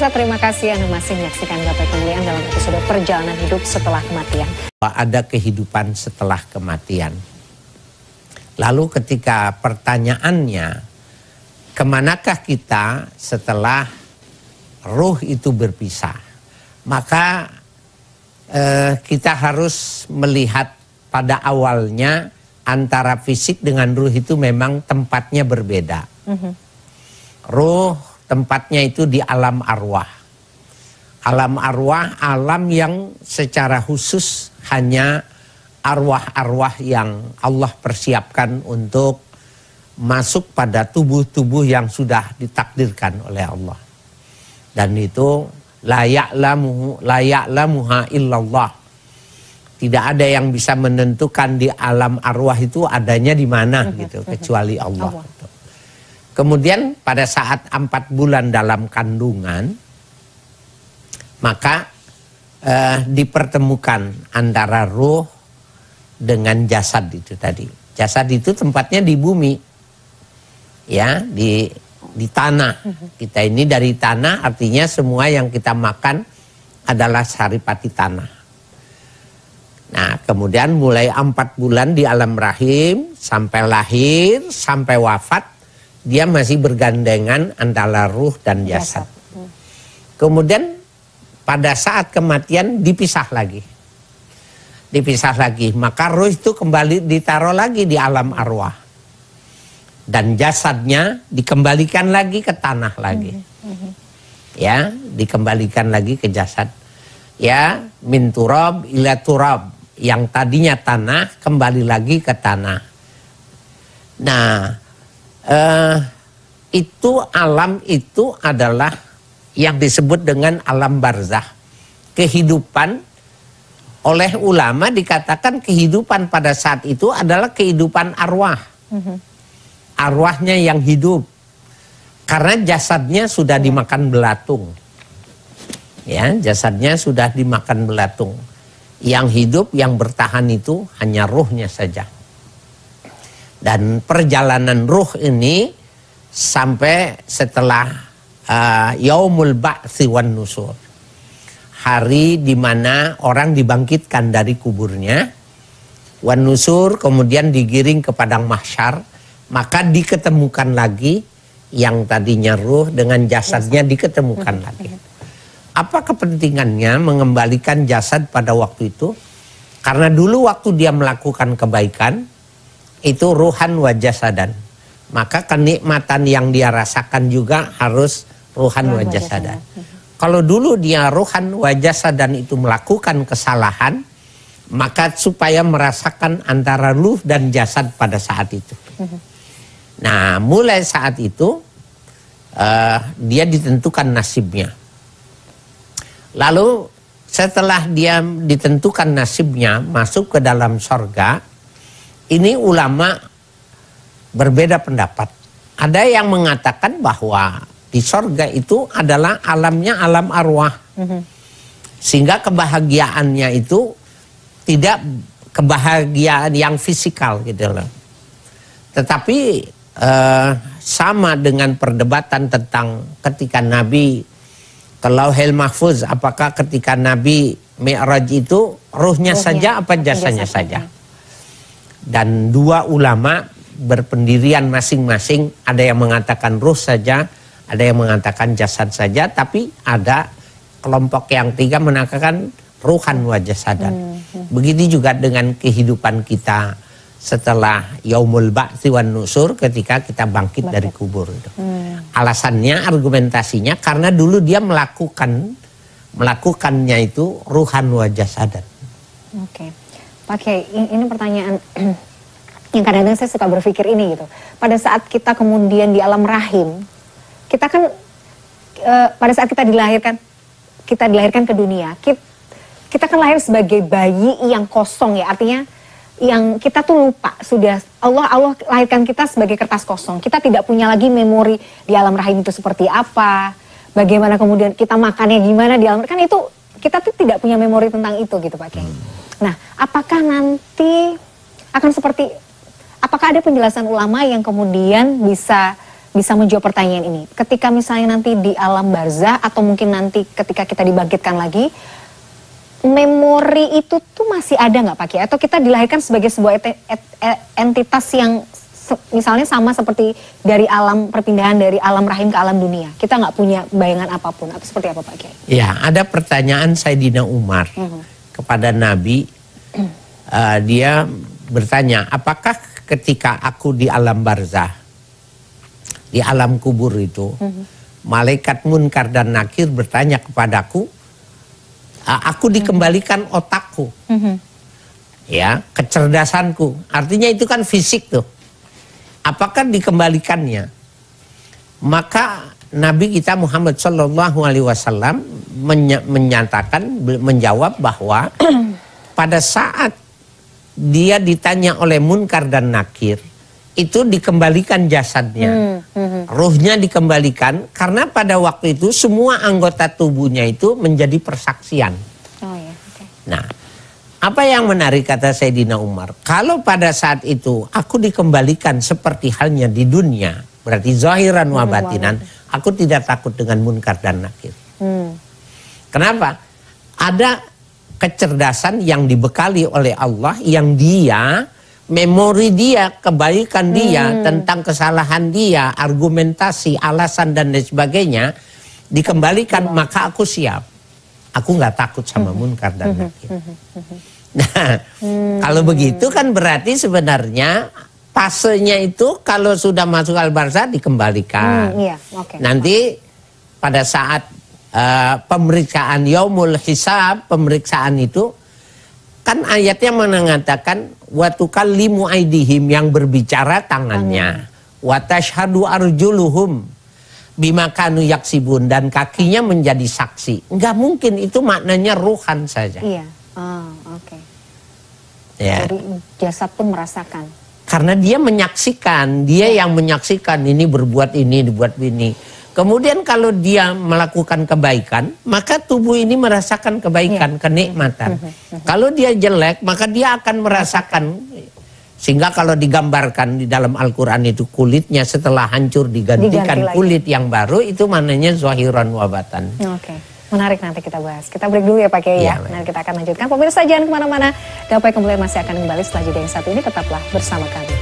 Pemirsa, terima kasih Anda masih menyaksikan Gapai Kemuliaan dalam episode Perjalanan Hidup Setelah Kematian. Ada kehidupan setelah kematian. Lalu ketika pertanyaannya, kemanakah kita setelah ruh itu berpisah? Maka kita harus melihat pada awalnya antara fisik dengan ruh itu memang tempatnya berbeda. Ruh tempatnya itu di alam arwah. Alam arwah, alam yang secara khusus hanya arwah-arwah yang Allah persiapkan untuk masuk pada tubuh-tubuh yang sudah ditakdirkan oleh Allah. Dan itu la ya'lamuha illallah. Tidak ada yang bisa menentukan di alam arwah itu adanya di mana gitu, kecuali Allah. Kemudian pada saat 4 bulan dalam kandungan, maka dipertemukan antara ruh dengan jasad itu tadi. Jasad itu tempatnya di bumi, ya, di tanah. Kita ini dari tanah, artinya semua yang kita makan adalah saripati tanah. Nah, kemudian mulai 4 bulan di alam rahim, sampai lahir, sampai wafat, dia masih bergandengan antara ruh dan jasad. Kemudian pada saat kematian dipisah lagi. Dipisah lagi, maka ruh itu kembali ditaruh lagi di alam arwah. Dan jasadnya dikembalikan lagi ke tanah lagi. Ya, dikembalikan lagi ke jasad. Ya, min turab ila turab. Yang tadinya tanah kembali lagi ke tanah. Nah, itu alam itu adalah yang disebut dengan alam barzah. Kehidupan, oleh ulama dikatakan kehidupan pada saat itu adalah kehidupan arwah. Arwahnya yang hidup. Karena jasadnya sudah dimakan belatung. Ya, jasadnya sudah dimakan belatung. Yang hidup, yang bertahan itu hanya ruhnya saja. Dan perjalanan ruh ini sampai setelah yaumul ba'tsi wan nusur. Hari di mana orang dibangkitkan dari kuburnya. Wan nusur, kemudian digiring ke padang mahsyar. Maka diketemukan lagi yang tadinya ruh dengan jasadnya diketemukan lagi. Apa kepentingannya mengembalikan jasad pada waktu itu? Karena dulu waktu dia melakukan kebaikan, itu ruhan wa jasadan. Maka kenikmatan yang dia rasakan juga harus ruhan wa jasadan. Kalau dulu dia ruhan wa jasadan itu melakukan kesalahan, maka supaya merasakan antara ruh dan jasad pada saat itu. Nah, mulai saat itu dia ditentukan nasibnya. Lalu setelah dia ditentukan nasibnya masuk ke dalam sorga, ini ulama berbeda pendapat. Ada yang mengatakan bahwa di sorga itu adalah alamnya alam arwah. Sehingga kebahagiaannya itu tidak kebahagiaan yang fisikal gitu loh. Tetapi sama dengan perdebatan tentang ketika Nabi ke Lauhil Mahfuz, apakah ketika Nabi Mi'raj itu ruhnya saja apa jasanya saja. Dan dua ulama berpendirian masing-masing, ada yang mengatakan ruh saja, ada yang mengatakan jasad saja, tapi ada kelompok yang tiga mengatakan ruhan wa jasadan. Begitu juga dengan kehidupan kita setelah yaumul ba'tsi wan nusur, ketika kita bangkit dari kubur itu. Alasannya, argumentasinya karena dulu dia melakukannya itu ruhan wa jasadan. Oke. Pak Kiai, ini pertanyaan yang kadang-kadang saya suka berpikir ini gitu. Pada saat kita kemudian di alam rahim, kita kan pada saat kita dilahirkan ke dunia, kita kan lahir sebagai bayi yang kosong ya, artinya yang kita tuh lupa, sudah Allah lahirkan kita sebagai kertas kosong. Kita tidak punya lagi memori di alam rahim itu seperti apa, bagaimana kemudian kita makannya gimana di alam, kan itu kita tuh tidak punya memori tentang itu gitu Pak Kiai. Nah, apakah nanti akan seperti, apakah ada penjelasan ulama yang kemudian bisa bisa menjawab pertanyaan ini. Ketika misalnya nanti di alam barzah atau mungkin nanti ketika kita dibangkitkan lagi, memori itu tuh masih ada nggak Pak Kiai? Atau kita dilahirkan sebagai sebuah entitas yang misalnya sama seperti dari alam perpindahan dari alam rahim ke alam dunia. Kita nggak punya bayangan apapun atau seperti apa Pak Kiai? Ya, ada pertanyaan Sayyidina Umar kepada Nabi. Dia bertanya, apakah ketika aku di alam barzah, di alam kubur itu, malaikat Munkar dan Nakir bertanya kepadaku, aku dikembalikan otakku, ya, kecerdasanku. Artinya itu kan fisik tuh. Apakah dikembalikannya? Maka Nabi kita Muhammad Shallallahu Alaihi Wasallam menyatakan, menjawab bahwa pada saat dia ditanya oleh Munkar dan Nakir, itu dikembalikan jasadnya, ruhnya dikembalikan, karena pada waktu itu semua anggota tubuhnya itu menjadi persaksian. Oh, ya, okay. Nah, apa yang menarik kata Sayyidina Umar, kalau pada saat itu aku dikembalikan seperti halnya di dunia, berarti zahiran wa batinan, aku tidak takut dengan Munkar dan Nakir. Kenapa? Ada kecerdasan yang dibekali oleh Allah, yang dia, memori dia, kebaikan dia, tentang kesalahan dia, argumentasi, alasan dan lain sebagainya, dikembalikan, maka aku siap. Aku nggak takut sama Munkar dan Nakir. Nah, kalau begitu kan berarti sebenarnya fasenya itu kalau sudah masuk al-barzah dikembalikan. Iya, okay. Nanti pada saat pemeriksaan yaumul hisab, pemeriksaan itu kan ayatnya mengatakan wa tukallimu aidihim, yang berbicara tangannya, wa tashhadu arjuluhum bima kanu yaksibun, dan kakinya menjadi saksi. Enggak mungkin, itu maknanya ruhan saja. Iya. Oke. Ya. Jadi jasad pun merasakan. Karena dia menyaksikan, dia yang menyaksikan ini berbuat ini, dibuat ini. Kemudian kalau dia melakukan kebaikan, maka tubuh ini merasakan kebaikan, kenikmatan. Kalau dia jelek, maka dia akan merasakan. Sehingga kalau digambarkan di dalam Al-Quran itu, kulitnya setelah hancur digantikan kulit yang baru, itu maknanya zahiran wa batan. Oke. Menarik, nanti kita bahas. Kita break dulu ya Pak Kiai ya. Nanti kita akan lanjutkan. Pemirsa jangan kemana-mana. Gapai kemuliaan masih akan kembali setelah jeda yang satu ini. Tetaplah bersama kami.